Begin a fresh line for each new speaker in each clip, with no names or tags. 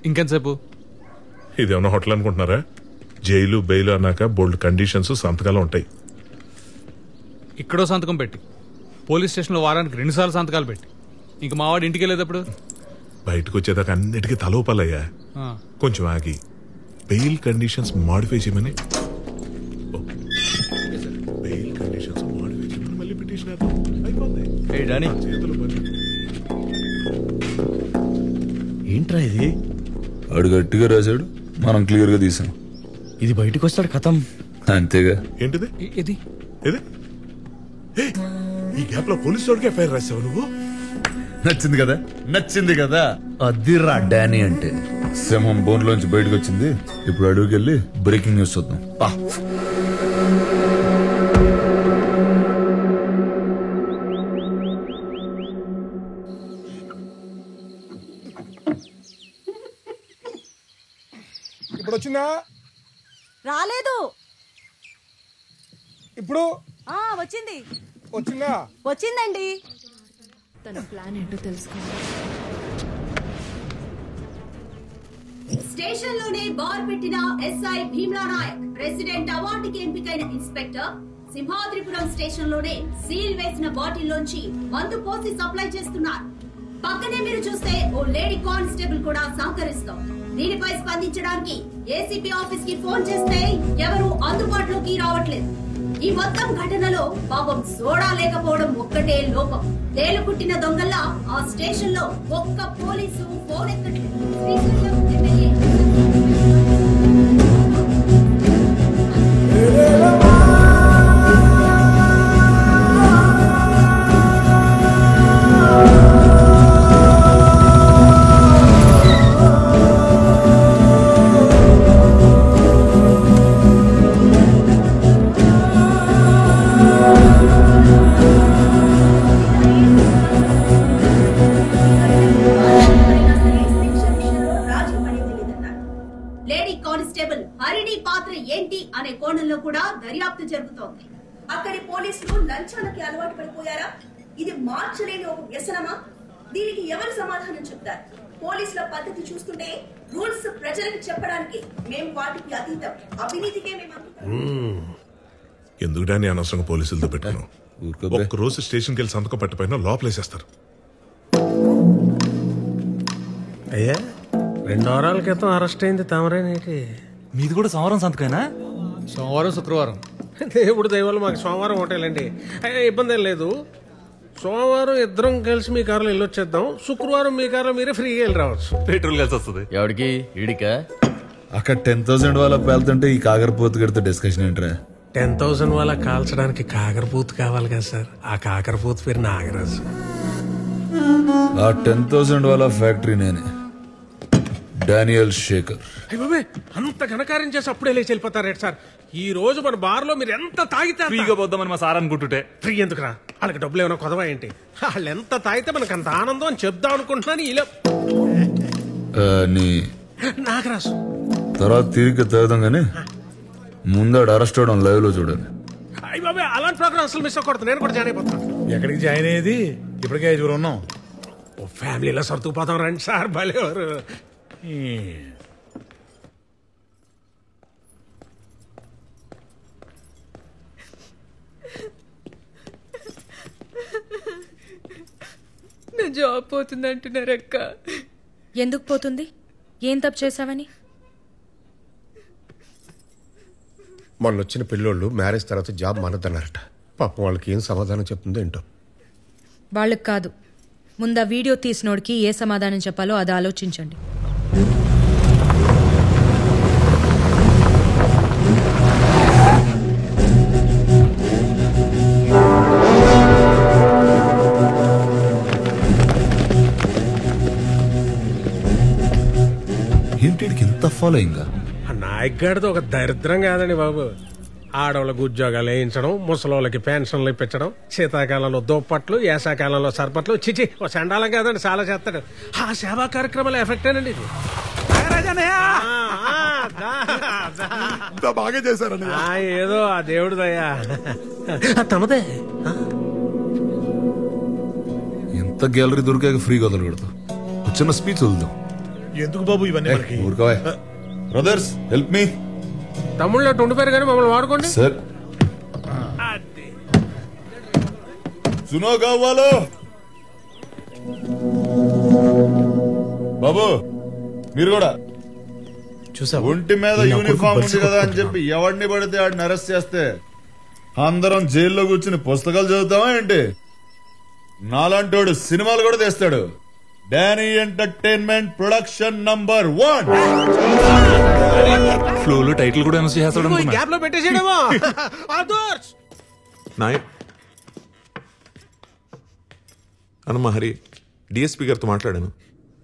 ఇంకెంతసేపు?
ఇదేమన్నా హోటల్ అనుకుంటున్నారా? జైలు బెయిల్ అన్నాక బోల్డ్ కండిషన్స్ సంతకాలు ఉంటాయి.
ఇక్కడో సంతకం పెట్టి, పోలీస్ స్టేషన్లో వారానికి 2 సార్లు సంతకాలు పెట్టి, ఇంక మావాడు ఇంటికి వెళ్ళేటప్పుడు
బయటకు వచ్చేదాకా అన్నిటికీ తలోపాలయ్యా. కొంచెం ఆగి బెయిల్ కండిషన్స్ మాడిఫై చేయమని మళ్ళీ పిటిషన్
ఏంట్రా ఇది?
ఆడు గట్టిగా రాశాడు, మనం క్లియర్ గా తీసాం.
ఇది బయటకు వస్తాడు కథం.
అంతేగా.
ఏంటిది
ఇది?
ఈ గ్యాప్ లో పోలీసు వాడికి ఎఫ్ఐఆర్ రాసావు నువ్వు?
నచ్చింది కదా, నచ్చింది కదా. అదిరా డానీ అంటే. సింహం బోన్ లోంచి బయటకు వచ్చింది. ఇప్పుడు అడుగుకి వెళ్ళి బ్రేకింగ్ న్యూస్ చూద్దాం.
ఇప్పుడు వచ్చిందా?
రాలేదు.
ఇప్పుడు
వచ్చింది.
వచ్చిందా?
వచ్చిందండి.
తన ప్లాన్ ఏంటో తెలుసుకోవాలి.
స్టేషన్ లోనే బార్ పెట్టిన ఎస్ఐ భీమ్లా నాయక్ ప్రెసిడెంట్ అవార్డుకి ఎంపికైన ఇన్స్పెక్టర్ సింహాద్రిపురం స్టేషన్ లోనే సీల్ వేసిన బాటిల్ లోంచి మందు పోసి సప్లై చేస్తున్నారు. పక్కనే మీరు చూస్తే ఓ లేడీ కానిస్టేబుల్ కూడా సహకరిస్తాం. దీనిపై స్పందించడానికి ఏసీపీ ఆఫీస్ కి ఫోన్ చేస్తే ఎవరు అందుబాటులోకి రావట్లేదు. ఈ మొత్తం ఘటనలో పాపం సోడా లేకపోవడం ఒక్కటే లోపం. తేలుకుట్టిన దొంగల్లా ఆ స్టేషన్ లో ఒక్క పోలీసు ఫోన్ ఎక్కట్లేదు. అనే కోణంలో కూడా దర్యాప్తు జరుగుతోంది. అక్కడి పోలీసులు లంచాలకి అలవాటు పడిపోయారా? ఇది మార్చలేని ఒక వ్యసనమా? దీనికి ఎవరు సమాధానం చెప్తారు? పోలీసుల పద్ధతి చూస్తుంటే రూల్స్ ప్రజలకు చెప్పడానికి మేము వాటికి అతీతం, అవినీతికే మేము
ఎందుకు డాని అనవసరంగా పోలీసులతో పెట్టుకున్నాం? ఒక్క రోజు స్టేషన్కి వెళ్ళి సంతకం పెట్టపోయినా లోపలేసేస్తారు.
అయ్యా 2 వారాల క్రితం అరెస్ట్ అయింది తమరేనేటి?
మీది కూడా సోమవారం సంతకైనా?
సోమవారం శుక్రవారం.
దేవుడు దయవల్ల మాకు సోమవారం హోటలండి. అయ్యా ఇబ్బంది ఏం లేదు. సోమవారం ఇద్దరం కలిసి మీ కారులో వెళ్ళొచ్చేద్దాం. శుక్రవారం మీ కారులో మీరే ఫ్రీగా వెళ్ళి రావచ్చు.
పెట్రోల్ కలిసి వస్తుంది. ఎవరికి? ఈడికా?
అక్కడ 10,000 వాళ్ళ పేలుతుంటే ఈ కాకరపోతు గడితో డిస్కషన్ ఏంట్రా?
10,000 వాళ్ళ కాల్చడానికి కాకరపూతు కావాలి కదా సార్. ఆ కాకరపూతు పేరు నాగరాజు.
ఆ 10,000 వాళ్ళ ఫ్యాక్టరీ నేనే, డానియల్ శేఖర్.
అంత ఘనకార్యం చేసి అప్పుడే లేచి వెళ్ళిపోతారేంటి సార్? ఈ రోజు మన బార్ లో మీరు ఎంత తాగితే
ఫ్రీగా పోద్దామని మా సార్ అనుకుంటుంటే.
ఫ్రీ ఎందుకురా? వాళ్ళకి డబ్బులు ఏమైనా కొదవా ఏంటి? వాళ్ళు ఎంత తాగితే మనకు అంత ఆనందం అని చెప్దాం అనుకుంటున్నాను. ఇలా నాగరాజు
తర్వాత తిరిగి తాగుదాం గానీ ముందాడు అరెస్ట్ అవడం లైవ్ లో చూడండి.
అయ్యి బాబాయ్ అలాంటి ప్రోగ్రామ్ అసలు మిస్ అవ్వకూడదు. నేను కూడా జాయిన్ అయిపోతాను.
ఎక్కడికి జాయిన్ అయ్యేది? ఇప్పటికే 5 ఉన్నాం.
ఓ ఫ్యామిలీలో సర్దుకుపోతాం రండి సార్. భలేవారు.
నా జాబ్ పోతుంది అంటున్నారక్క.
ఎందుకు పోతుంది? ఏం తప్పు చేశావని?
మొన్నొచ్చిన పిల్లోళ్ళు మ్యారేజ్ తర్వాత జాబ్ మానద్దన్నారట. పాపం వాళ్ళకి ఏం సమాధానం చెప్తుందో ఏంటో.
వాళ్ళకి కాదు, ముందు ఆ వీడియో తీసినోడికి ఏ సమాధానం చెప్పాలో అది ఆలోచించండి.
ఏంటికి ఇంత ఫాలోయింగ్?
నాయక్ గారితో ఒక దరిద్రం కాదండి బాబు. ఆడవాళ్ళకు ఉద్యోగాలు వేయించడం, ముసలోళ్ళకి పెన్షన్లు ఇప్పించడం, శీతాకాలంలో దుప్పట్లు, వేసాకాలంలో సర్పట్లు. చిచి ఓ చండాలం కాదండి, చాలా చేస్తాడు. ఆ సేవా కార్యక్రమాల ఎఫెక్టేనండి ఇది.
బాగా చేశారండి.
ఏదో ఆ దేవుడు దయ్యా. తమదే
ఎంత గ్యాలరీ దొరికాక ఫ్రీగా వదలకూడదు. చిన్న స్పీచ్ వదులుదాం.
ఎందుకు బాబు ఇవన్నీ మనకి?
Brothers help me.
తమ్ముళ్ళు ఉండిపోయారు కానీ మమ్మల్ని వాడుకోండి
సార్. సునో కావాలో బాబు మీరు కూడా
చూసా
ఒంటి మీద యూనిఫామ్ ఉంది కదా అని చెప్పి ఎవడిని పడితే ఆడిని అరెస్ట్ చేస్తే అందరం జైల్లో కూర్చుని పుస్తకాలు చదువుతామా ఏంటి? నాలాంటోడు సినిమాలు కూడా తీస్తాడు. Danny entertainment production number 1.
ఫ్లోలో టైటిల్ కూడా అనౌన్స్ చేస్తాడు
గ్యాప్ లో పెట్టేసాడేమో.
నాయక్ అనమ్మా హరి, డిఎస్పీ గారితో మాట్లాడాను.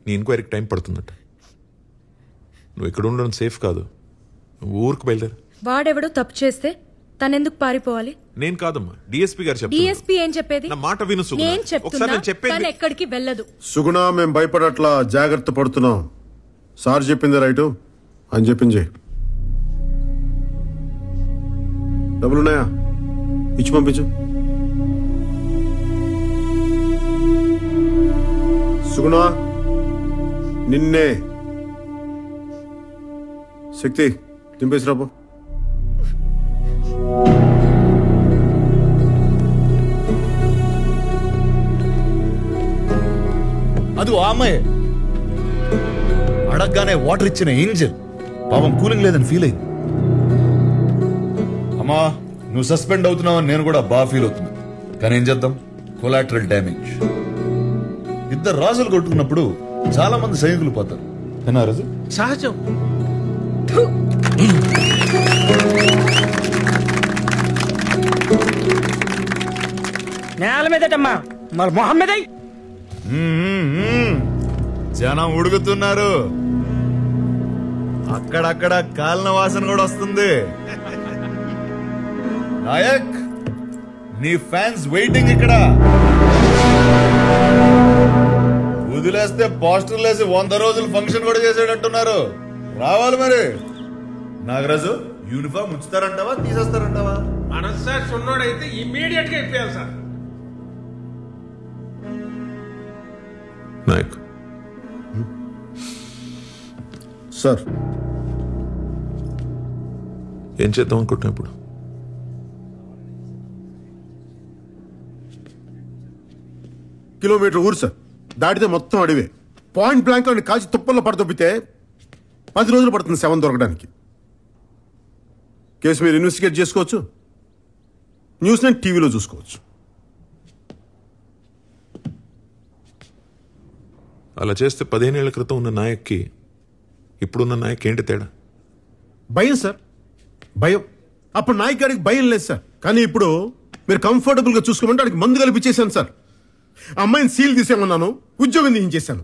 నీ ఎంక్వైరీకి టైం పడుతుందట. నువ్వు ఇక్కడ ఉండడం సేఫ్ కాదు. నువ్వు ఊరికి బయలుదేరు.
వాడెవడో తప్పు చేస్తే తనెందుకు పారిపోవాలి?
నేను కాదమ్మా, డిఎస్పీ గారు చెప్తారు.
డిఎస్పీ ఏం చెప్పేది?
నా మాట విను సుగుణ.
నేను చెప్తున్నా,
చెప్పేది
తను ఎక్కడికి వెళ్ళదు.
సుగుణ, మేము భయపడట్లా, జాగ్రత్త పడుతున్నాం. సార్ చెప్పింది రైటు అని చెప్పింది. డబ్బులున్నాయా? ఇచ్చి పంపించు. సుగుణ, నిన్నే. శక్తి దింపేసి రాబో.
అది ఆ అమ్మాయి అడగగానే వాటర్ ఇచ్చిన ఏంజల్ పాపం కూలింగ్ లేదని ఫీల్ అయింది. అమ్మా నువ్వు సస్పెండ్ అవుతున్నావని నేను కూడా బాగా ఫీల్ అవుతున్నా. కానీ ఏం చేద్దాం, కొలాటరల్ డ్యామేజ్. ఇద్దరు రాజులు కొట్టుకున్నప్పుడు చాలా మంది సైనికులు పోతారు. ఏనా రాజు?
సహజం.
నేల మీదటమ్మా మరి మొహమ్మద్
జనం ఉడుకుతున్నారు. అక్కడక్కడ కాలిన వాసన కూడా వస్తుంది. నాయక్, నీ ఫ్యాన్స్ వెయిటింగ్ ఇక్కడ. వదిలేస్తే పోస్టర్లు వేసి 100 రోజులు ఫంక్షన్ కూడా చేసేటట్టున్నారు. రావాలి మరి. నాగరాజు, యూనిఫామ్ ఉంచుతారంటావా తీసేస్తారంటావా?
మనస్సార్ సున్నోడైతే ఇమ్మీడియట్ గా ఇప్పేయాలి సార్.
నాయక్
సార్,
ఏం చేద్దాం అనుకుంటున్నా ఇప్పుడు?
కిలోమీటర్ ఊరు సార్, దాటితే మొత్తం అడివే. పాయింట్ బ్లాంక్ లో కాల్చి తుప్పల్లో పడదొబ్బితే 10 రోజులు పడుతుంది శవం దొరకడానికి. కేసు మీరు ఇన్వెస్టిగేట్ చేసుకోవచ్చు, న్యూస్ నేను టీవీలో చూసుకోవచ్చు.
అలా చేస్తే 15 ఏళ్ల క్రితం ఉన్న నాయక్కి ఇప్పుడున్న నాయక్ ఏంటి తేడా?
భయం సార్, భయం. అప్పుడు నాయక్ గారికి భయం లేదు సార్, కానీ ఇప్పుడు మీరు కంఫర్టబుల్ గా చూసుకోమంటే వాడికి మందు కల్పించేశాను సార్. అమ్మాయిని సీల్ తీసేమన్నాను, ఉద్యోగం తీయించేశాను.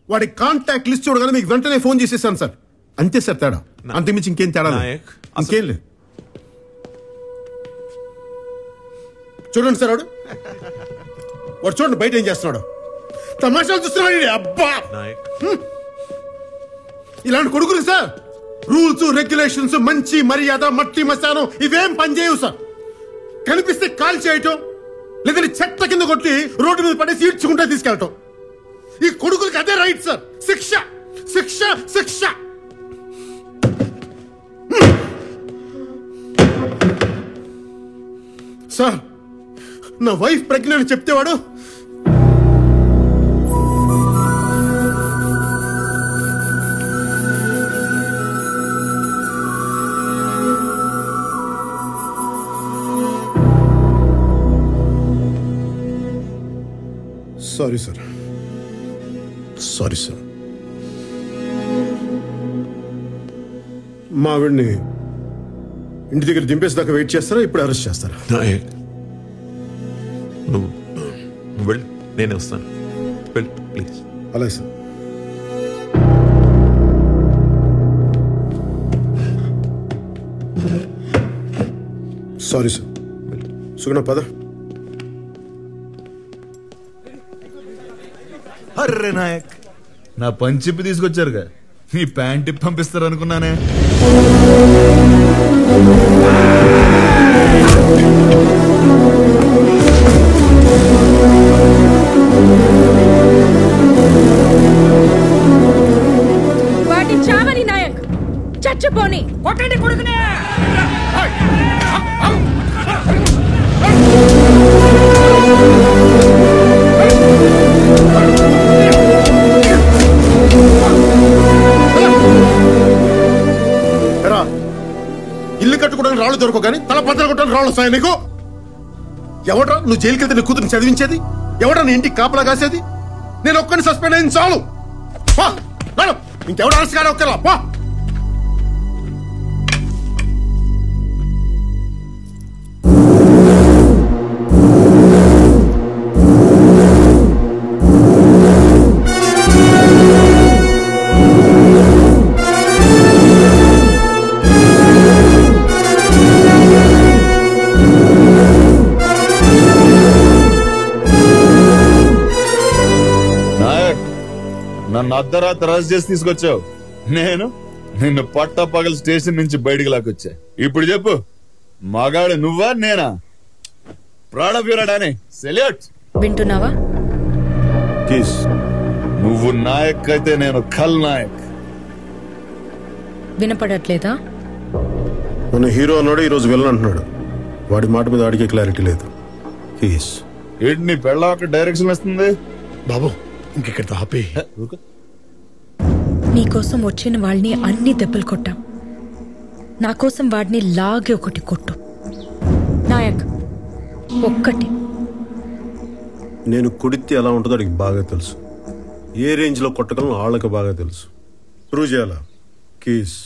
వాడి కాంటాక్ట్ లిస్ట్ చూడగానే మీకు వెంటనే ఫోన్ చేసేసాను సార్. అంతే సార్ తేడా, అంతకుమించి ఇంకేం తేడా ఇంకేం లేదు. చూడండి సార్, వాడు చూడండి బయట ఏం చేస్తున్నాడు. తమాషాలు చూస్తున్నాడు. అబ్బా, ఇలాంటి కొడుకులు సార్ రూల్స్ రెగ్యులేషన్స్, మంచి మర్యాద, మట్టి మశానం ఇవేం పనిచేయవు సార్. కనిపిస్తే కాల్ చేయటం, లేదంటే చెత్త కింద కొట్టి రోడ్డు మీద పడేసి ఈడ్చుకుంటే తీసుకెళ్ళటం. ఈ కొడుకులకి అదే రైట్ సార్. శిక్ష శిక్ష శిక్ష. సార్, నా వైఫ్ ప్రెగ్నెంట్ చెప్తే వాడు సారీ సార్, సారీ సార్. మా ఆవిడ్ని ఇంటి దగ్గర దింపేసేదాకా వెయిట్ చేస్తారా, ఇప్పుడు అరెస్ట్ చేస్తారా?
నువ్వు వెళ్ళు, నేనే వస్తాను. వెళ్ళు ప్లీజ్.
అలాగే సార్. Sorry sir. సుగుణ పద.
అర్రే నాయక్, నా పంచిప్పి తీసుకొచ్చారుగా, ఈ ప్యాంట్ ఇప్పి పంపిస్తారు అనుకున్నానే.
దొరకవు కానీ తల పద్దలు కొట్టాలి రాళ్ళు వస్తాయి నీకు. ఎవడ్రా నువ్వు జైలుకి వెళ్తే నీ కూతురు చదివించేది? ఎవడ్రా నీ ఇంటికి కాపలా కాసేది? నేను ఒక్కరిని సస్పెండ్ అయింది చాలు. ఇంకెవడు అరెస్ట్ కానీ ఒక్కరా పా.
నన్ను అర్ధరాత్రి అరెస్ట్ చేసి తీసుకొచ్చావు. నేను నిన్ను పట్టపగల స్టేషన్ నుంచి బయటికి లాక్కొచ్చా. ఇప్పుడు చెప్పు, మగాడు నువ్వా నేనా? ప్రాణవీరుడానే సెల్యూట్.
వింటున్నావా?
నువ్వు నాయక్ అయితే నేను ఖల్ నాయక్.
వినపడట్లేదా?
మన హీరో అన్నాడు, ఈరోజు విలన్ అంటున్నాడు. వాడి మాట మీద వాడికి క్లారిటీ లేదు.
ఏంటి నీ పెళ్ళ డైరెక్షన్ వస్తుంది
బాబు? ఇంకెక్కడ ఆపే.
నీకోసం వచ్చిన వాళ్ళని అన్ని దెబ్బలు కొట్టాం. నా కోసం వాడిని లాగే ఒకటి కొట్టు నాయక్, ఒక్కటి.
నేను కొడితే ఎలా ఉంటుందో అడిగి బాగా తెలుసు. ఏ రేంజ్ లో కొట్టగలను వాళ్ళకి బాగా తెలుసు. ప్రూవ్ చేయాలా? కీస్